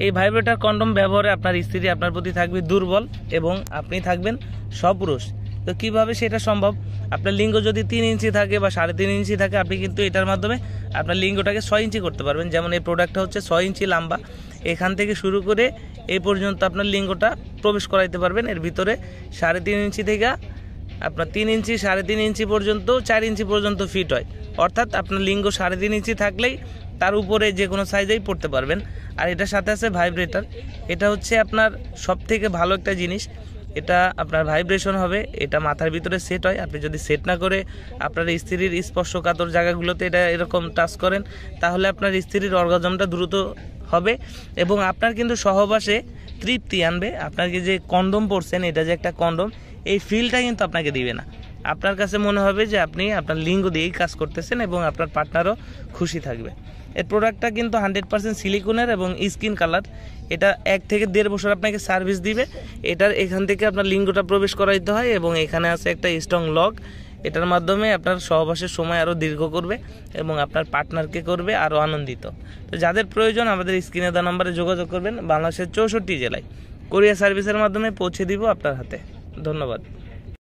এই vibrator condom ব্যবহারে আপনার স্ত্রী আপনার প্রতি থাকবে দুর্বল এবং আপনি থাকবেন সপুরুষ। তো কিভাবে সেটা সম্ভব? আপনার লিঙ্গ যদি 3 ইঞ্চি থাকে বা 3.5 ইঞ্চি থাকে, আপনি কিন্তু এটার মাধ্যমে আপনার লিঙ্গটাকে 6 ইঞ্চি করতে পারবেন। যেমন এই প্রোডাক্টটা হচ্ছে 6 ইঞ্চি লম্বা, এখান থেকে শুরু করে এই পর্যন্ত আপনার লিঙ্গটা প্রবেশ করাইতে পারবেন। এর ভিতরে 3.5 ইঞ্চি থেকে আপনার 3 ইঞ্চি 3.5 ইঞ্চি পর্যন্ত 4 ইঞ্চি পর্যন্ত ফিট হয়। অর্থাৎ আপনার লিঙ্গ 3.5 ইঞ্চি থাকলেই তার উপরে যে কোনো সাইজেই পড়তে পারবেন। আর এটার সাথে আছে ভাইব্রেটর। এটা হচ্ছে আপনার সব থেকে ভালো একটা জিনিস। এটা আপনার ভাইব্রেশন হবে, এটা মাথার ভিতরে সেট হয়। আপনি যদি সেট না করে আপনার স্ত্রীর স্পর্শকাতর জায়গাগুলোতে এটা এরকম টাচ করেন, তাহলে আপনার স্ত্রীর অর্গাজমটা দ্রুত হবে এবং আপনার কিন্তু সহবাসে তৃপ্তি আনবে। আপনাকে যে কন্ডম পরছেন, এটা যে একটা কন্ডম, এই ফিলটা কিন্তু আপনাকে দিবে না। আপনার কাছে মনে হবে যে আপনি আপনার লিঙ্গ দিয়েই কাজ করতেছেন এবং আপনার পার্টনারও খুশি থাকবে। এর প্রোডাক্টটা কিন্তু 100% সিলিকনের এবং স্কিন কালার। এটা 1 থেকে 1.5 বছর আপনাকে সার্ভিস দিবে। এটার এখান থেকে আপনার লিঙ্গটা প্রবেশ করাইতে হয় এবং এখানে আছে একটা স্ট্রং লক। এটার মাধ্যমে আপনার সহবাসের সময় আরও দীর্ঘ করবে এবং আপনার পার্টনারকে করবে আরও আনন্দিত। তো যাদের প্রয়োজন আমাদের স্ক্রিনে দেওয়া নম্বরে যোগাযোগ করবেন। বাংলাদেশের 64 জেলায় কোরিয়ার সার্ভিসের মাধ্যমে পৌঁছে দিব আপনার হাতে। ধন্যবাদ।